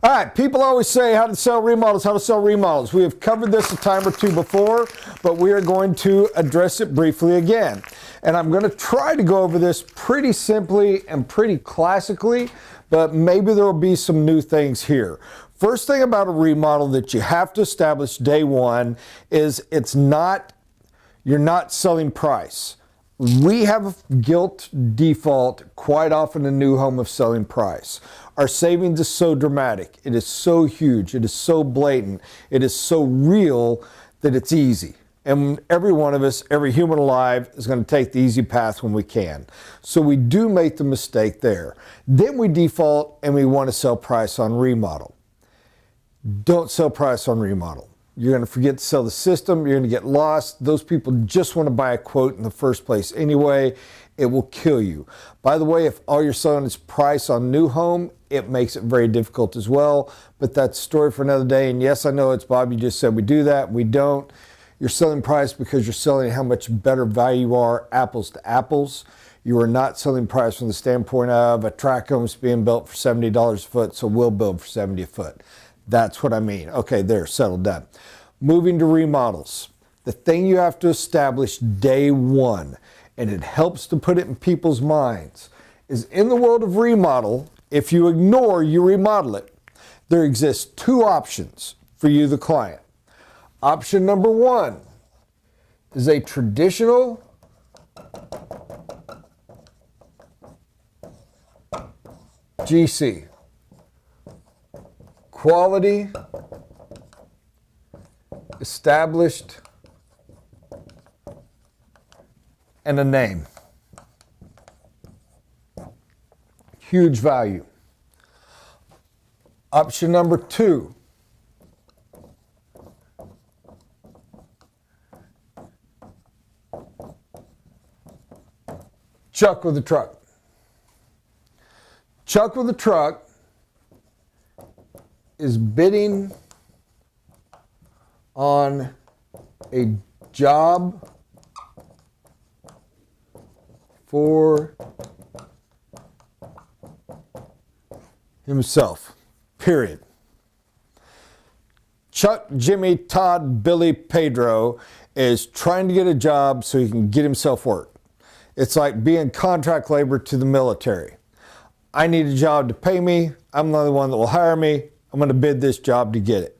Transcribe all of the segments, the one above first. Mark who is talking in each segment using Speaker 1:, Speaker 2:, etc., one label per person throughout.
Speaker 1: All right, people always say how to sell remodels, how to sell remodels. We have covered this a time or two before, but we are going to address it briefly again. And I'm going to try to go over this pretty simply and pretty classically, but maybe there will be some new things here. First thing about a remodel that you have to establish day one is you're not selling price. We have a guilt default quite often in new home of selling price. Our savings is so dramatic. It is so huge. It is so blatant. It is so real that it's easy. And every one of us, every human alive, is going to take the easy path when we can. So we do make the mistake there. Then we default and we want to sell price on remodel. Don't sell price on remodel. You're going to forget to sell the system. You're going to get lost. Those people just want to buy a quote in the first place anyway. It will kill you. By the way, if all you're selling is price on new home, it makes it very difficult as well. But that's a story for another day. And yes, I know it's Bob. You just said we do that. We don't. You're selling price because you're selling how much better value you are, apples to apples. You are not selling price from the standpoint of a tract home's being built for $70 a foot, so we'll build for $70 a foot. That's what I mean. Okay, there, settled down. Moving to remodels. The thing you have to establish day one, and it helps to put it in people's minds, is in the world of remodel, if you ignore, you remodel it, there exists two options for you, the client. Option number one is a traditional GC. Quality, established, and a name. Huge value. Option number two, Chuck with a truck. Chuck with a truck is bidding on a job for himself, period. Chuck, Jimmy, Todd, Billy, Pedro is trying to get a job so he can get himself work. It's like being contract labor to the military. I need a job to pay me. I'm the only one that will hire me. I'm going to bid this job to get it.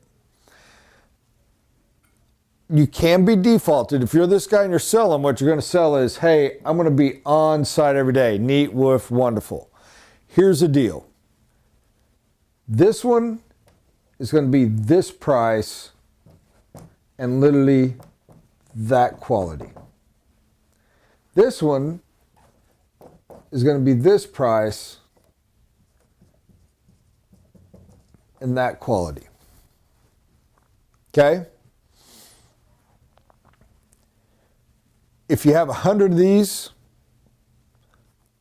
Speaker 1: You can be defaulted. If you're this guy and you're selling, what you're going to sell is, hey, I'm going to be on site every day. Neat, woof, wonderful. Here's the deal. This one is going to be this price and literally that quality. This one is going to be this price and that quality. Okay? If you have 100 of these,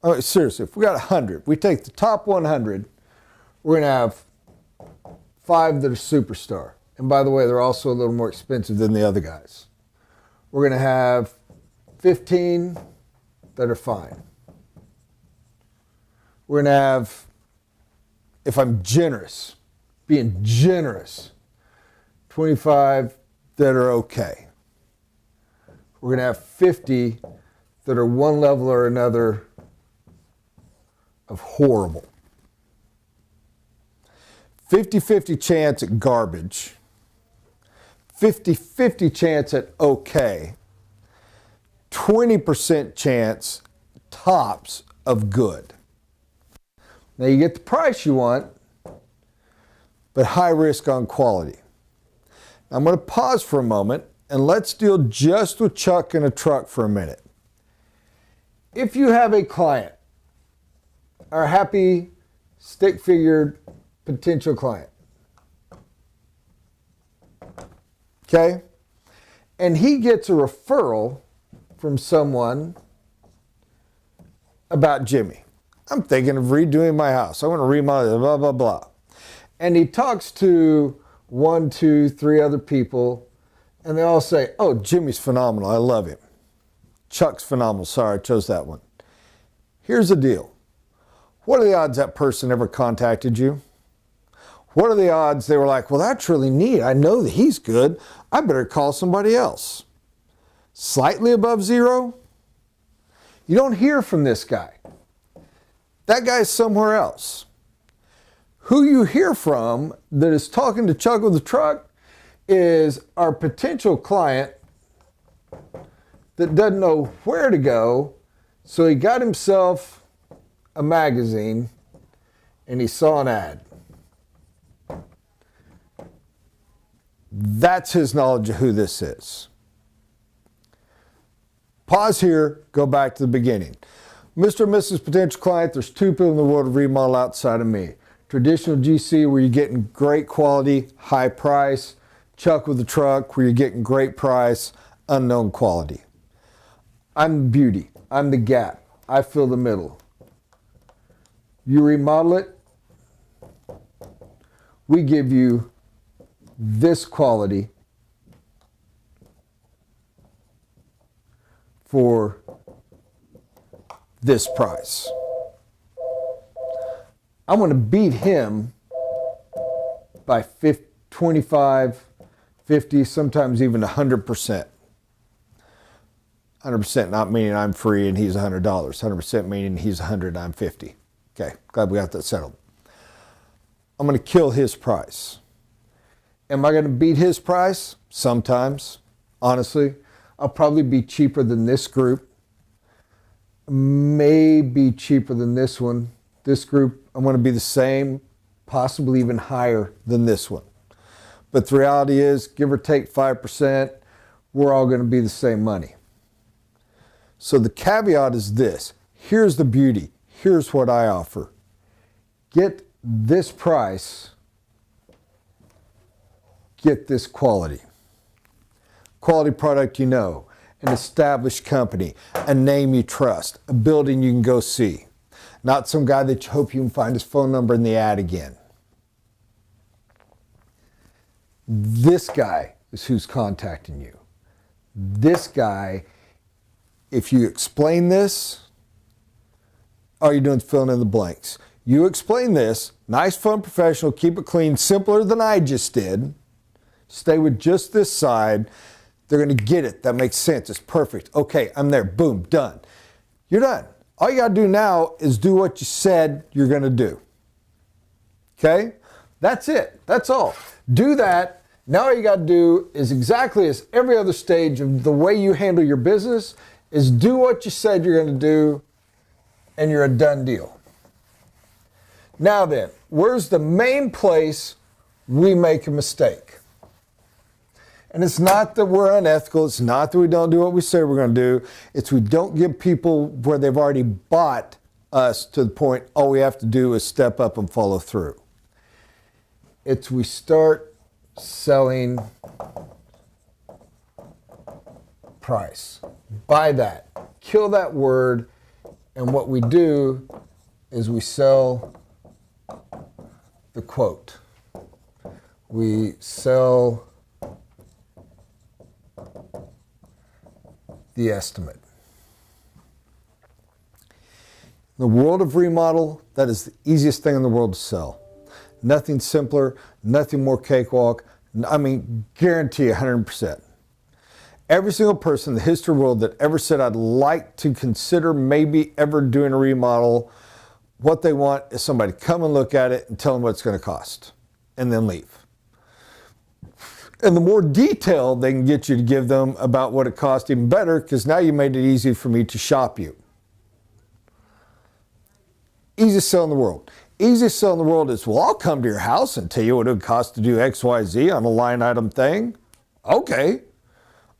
Speaker 1: oh, seriously, if we got 100, we take the top 100, we're going to have 5 that are superstar. And by the way, they're also a little more expensive than the other guys. We're going to have 15 that are fine. We're going to have, if I'm generous, being generous, 25 that are okay. We're going to have 50 that are one level or another of horrible. 50-50 chance at garbage. 50-50 chance at okay. 20% chance tops of good. Now you get the price you want, but high risk on quality. Now I'm going to pause for a moment and let's deal just with Chuck in a truck for a minute. If you have a client, or a happy stick-figured potential client, okay, and he gets a referral from someone about Jimmy. I'm thinking of redoing my house. I want to remodel it, blah, blah, blah. And he talks to 1, 2, 3 other people, and they all say, oh, Jimmy's phenomenal. I love him. Chuck's phenomenal. Sorry, I chose that one. Here's the deal. What are the odds that person ever contacted you? What are the odds they were like, well, that's really neat. I know that he's good. I better call somebody else. Slightly above zero? You don't hear from this guy. That guy's somewhere else. Who you hear from that is talking to Chuck with the truck is our potential client that doesn't know where to go, so he got himself a magazine and he saw an ad. That's his knowledge of who this is. Pause here, go back to the beginning. Mr. and Mrs. Potential Client, there's two people in the world of remodel outside of me. Traditional GC, where you're getting great quality, high price. Chuck with the truck, where you're getting great price, unknown quality. I'm beauty. I'm the gap. I fill the middle. You remodel it, we give you this quality for this price. I'm going to beat him by 25, 50, sometimes even 100%. 100% not meaning I'm free and he's $100. 100% meaning he's 100 and I'm 50. Okay, glad we got that settled. I'm going to kill his price. Am I going to beat his price? Sometimes. Honestly, I'll probably be cheaper than this group. Maybe cheaper than this one. This group, I'm going to be the same, possibly even higher than this one. But the reality is, give or take 5%, we're all going to be the same money. So the caveat is this. Here's the beauty. Here's what I offer. Get this price, get this quality. Quality product you know, an established company, a name you trust, a building you can go see. Not some guy that you hope you can find his phone number in the ad again. This guy is who's contacting you. This guy, if you explain this, all you're doing is filling in the blanks. You explain this, nice, fun, professional, keep it clean, simpler than I just did. Stay with just this side. They're going to get it. That makes sense. It's perfect. Okay, I'm there. Boom, done. You're done. All you got to do now is do what you said you're going to do. Okay? That's it. That's all. Do that. Now all you got to do is exactly as every other stage of the way you handle your business is do what you said you're going to do, and you're a done deal. Now then, where's the main place we make a mistake? And it's not that we're unethical. It's not that we don't do what we say we're going to do. It's we don't give people where they've already bought us to the point all we have to do is step up and follow through. It's we start selling price. Buy that. Kill that word. And what we do is we sell the quote. We sell the estimate. In the world of remodel, that is the easiest thing in the world to sell. Nothing simpler, nothing more cakewalk. I mean, guarantee 100%. Every single person in the history of the world that ever said, I'd like to consider maybe ever doing a remodel, what they want is somebody to come and look at it and tell them what it's going to cost, and then leave. And the more detail they can get you to give them about what it costs, even better, because now you made it easy for me to shop you. Easiest sell in the world. Easiest sell in the world is, well, I'll come to your house and tell you what it would cost to do X, Y, Z on a line item thing. Okay.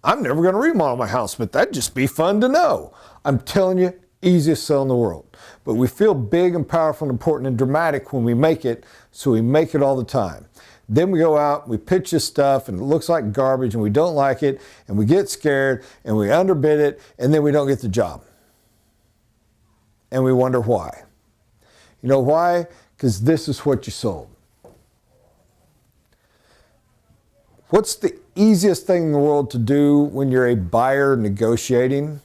Speaker 1: I'm never going to remodel my house, but that'd just be fun to know. I'm telling you, easiest sell in the world. But we feel big and powerful and important and dramatic when we make it, so we make it all the time. Then we go out, we pitch this stuff, and it looks like garbage, and we don't like it, and we get scared, and we underbid it, and then we don't get the job. And we wonder why. You know why? Because this is what you sold. What's the easiest thing in the world to do when you're a buyer negotiating?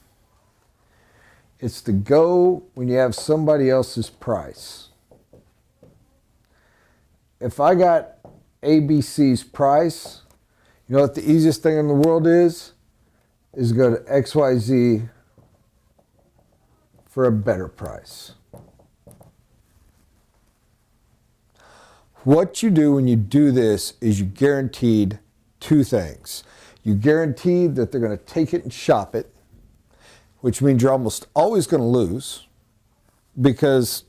Speaker 1: It's to go when you have somebody else's price. if I got ABC's price, you know what the easiest thing in the world is go to XYZ for a better price. What you do when you do this is you guaranteed two things. You guaranteed that they're going to take it and shop it, which means you're almost always going to lose because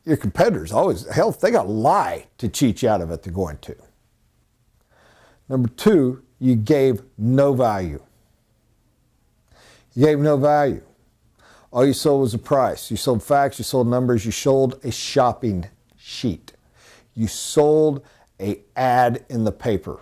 Speaker 1: your competitors always, hell, if they got to lie to cheat you out of it, they're going to. Number two, you gave no value. You gave no value. All you sold was a price. You sold facts, you sold numbers, you sold a shopping sheet. You sold an ad in the paper.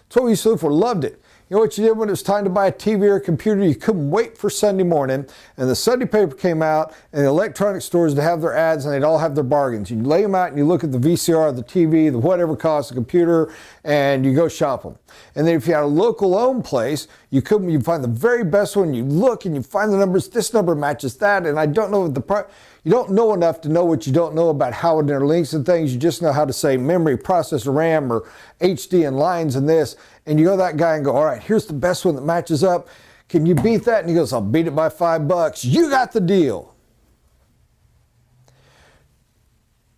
Speaker 1: That's what we used to look for, loved it. You know what you did when it was time to buy a TV or a computer? You couldn't wait for Sunday morning, and the Sunday paper came out, and the electronic stores would have their ads, and they'd all have their bargains. You lay them out, and you look at the VCR, the TV, the whatever costs the computer, and you go shop them. And then if you had a local owned place, you find the very best one. You look, and you find the numbers. This number matches that, and I don't know what the price. You don't know enough to know what you don't know about how it interlinks and things. You just know how to say memory, processor, RAM, or HD and lines and this. And you go to that guy and go, all right, here's the best one that matches up. Can you beat that? And he goes, I'll beat it by $5. You got the deal.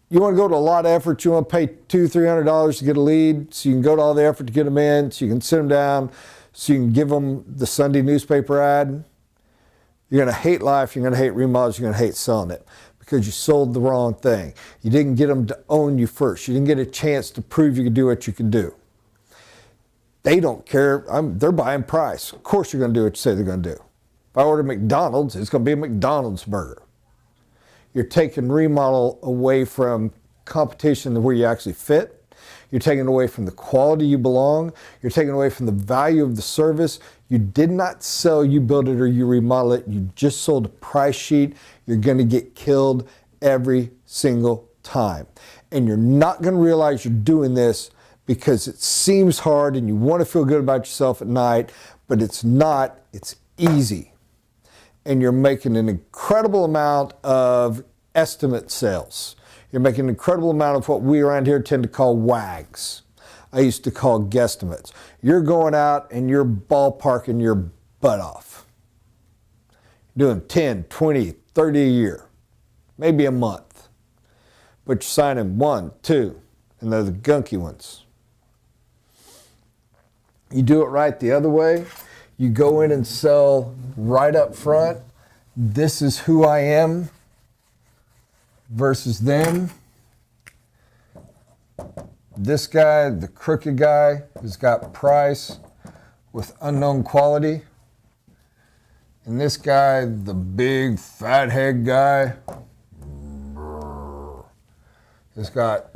Speaker 1: You want to go to a lot of effort. You want to pay $200, $300 to get a lead. So you can go to all the effort to get them in. So you can sit them down. So you can give them the Sunday newspaper ad. You're going to hate life, you're going to hate remodels, you're going to hate selling it because you sold the wrong thing. You didn't get them to own you first. You didn't get a chance to prove you could do what you could do. They don't care. They're buying price. Of course you're going to do what you say they're going to do. If I order McDonald's, it's going to be a McDonald's burger. You're taking remodel away from competition to where you actually fit. You're taking away from the quality you belong. You're taking away from the value of the service. You did not sell, you build it, or you remodel it. You just sold a price sheet. You're going to get killed every single time. And you're not going to realize you're doing this because it seems hard and you want to feel good about yourself at night, but it's not. It's easy. And you're making an incredible amount of estimate sales. You're making an incredible amount of what we around here tend to call WAGs. I used to call guesstimates. You're going out and you're ballparking your butt off. You're doing 10, 20, 30 a year, maybe a month. But you're signing 1, 2, and they're the gunky ones. You do it right the other way. You go in and sell right up front. This is who I am versus them. This guy, the crooked guy, has got price with unknown quality. And this guy, the big fat head guy, has got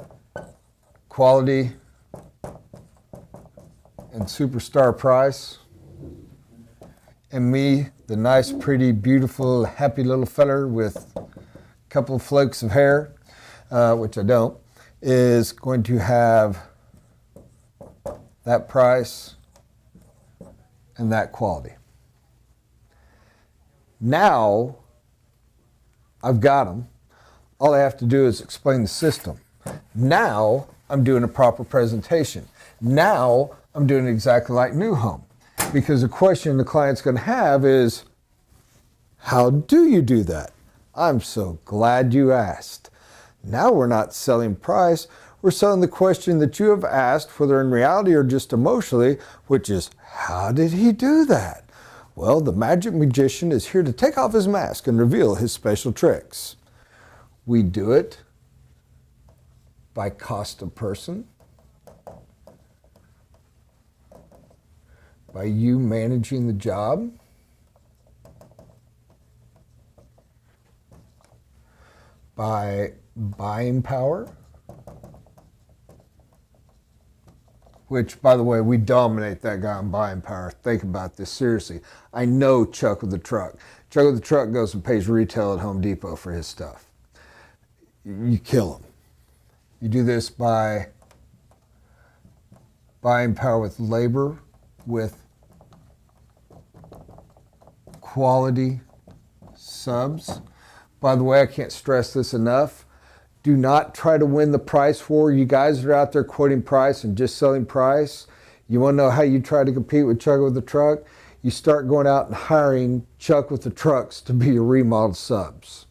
Speaker 1: quality and superstar price. And me, the nice, pretty, beautiful, happy little feller with a couple of flakes of hair, which I don't, is going to have that price and that quality. Now, I've got them. All I have to do is explain the system. Now, I'm doing a proper presentation. Now, I'm doing it exactly like New Home. Because the question the client's going to have is, how do you do that? I'm so glad you asked. Now we're not selling price, we're selling the question that you have asked, whether in reality or just emotionally, which is, how did he do that? Well, the magic magician is here to take off his mask and reveal his special tricks. We do it by cost of person, by you managing the job, by buying power, which, by the way, we dominate that guy on buying power. Think about this seriously. I know Chuck with the truck. Chuck with the truck goes and pays retail at Home Depot for his stuff. You kill him. You do this by buying power with labor, with quality subs. By the way, I can't stress this enough. Do not try to win the price war. You guys that are out there quoting price and just selling price. You want to know how you try to compete with Chuck with the Truck? You start going out and hiring Chuck with the Trucks to be your remodel subs.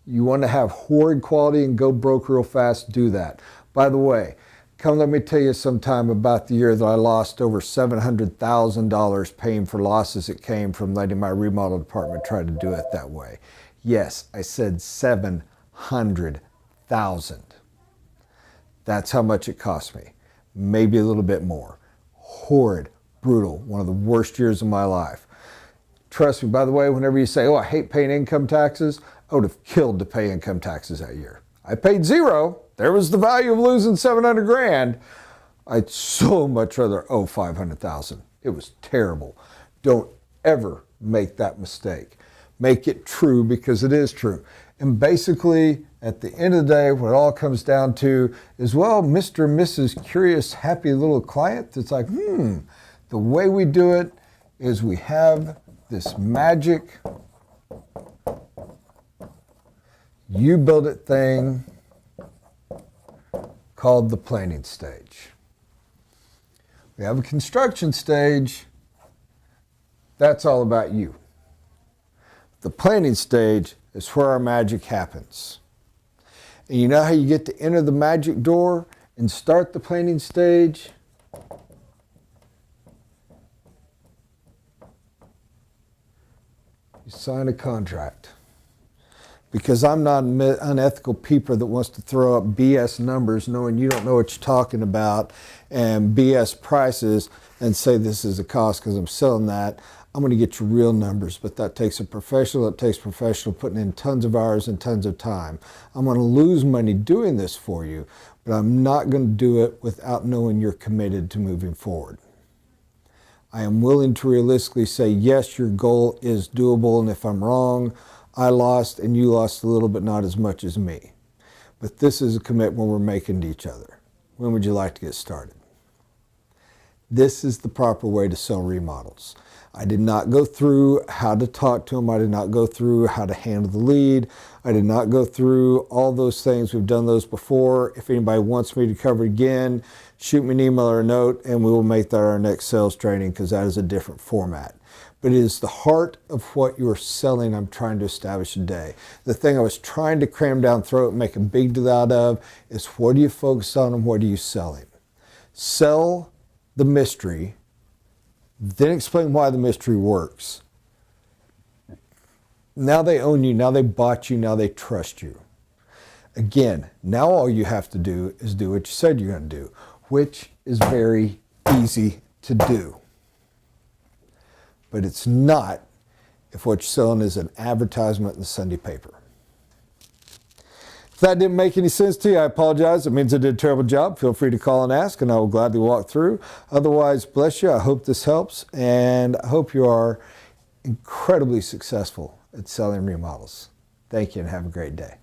Speaker 1: You want to have horrid quality and go broke real fast, do that. By the way, come let me tell you sometime about the year that I lost over $700,000 paying for losses that came from letting my remodel department try to do it that way. Yes, I said 700,000. That's how much it cost me. Maybe a little bit more. Horrid, brutal, one of the worst years of my life. Trust me, by the way, whenever you say, oh, I hate paying income taxes, I would have killed to pay income taxes that year. I paid zero. There was the value of losing 700 grand. I'd so much rather owe 500,000. It was terrible. Don't ever make that mistake. Make it true because it is true. And basically, at the end of the day, what it all comes down to is, well, Mr. and Mrs. Curious, happy little client. It's like, the way we do it is we have this magic, you build it thing called the planning stage. We have a construction stage. That's all about you. The planning stage is where our magic happens. And you know how you get to enter the magic door and start the planning stage? You sign a contract. Because I'm not an unethical peeper that wants to throw up BS numbers knowing you don't know what you're talking about and BS prices and say this is a cost because I'm selling that. I'm going to get you real numbers, but that takes a professional. It takes professional putting in tons of hours and tons of time. I'm going to lose money doing this for you, but I'm not going to do it without knowing you're committed to moving forward. I am willing to realistically say, yes, your goal is doable, and if I'm wrong, I lost and you lost a little, but not as much as me. But this is a commitment we're making to each other. When would you like to get started? This is the proper way to sell remodels. I did not go through how to talk to them. I did not go through how to handle the lead. I did not go through all those things. We've done those before. If anybody wants me to cover it again, shoot me an email or a note and we will make that our next sales training because that is a different format. But it is the heart of what you're selling I'm trying to establish today. The thing I was trying to cram down throat and make a big deal out of is what do you focus on and what are you selling? Sell the mystery, then explain why the mystery works. Now they own you, now they bought you, now they trust you. Again, now all you have to do is do what you said you're going to do, which is very easy to do. But it's not if what you're selling is an advertisement in the Sunday paper. If that didn't make any sense to you, I apologize. It means I did a terrible job. Feel free to call and ask, and I will gladly walk through. Otherwise, bless you. I hope this helps, and I hope you are incredibly successful at selling remodels. Thank you, and have a great day.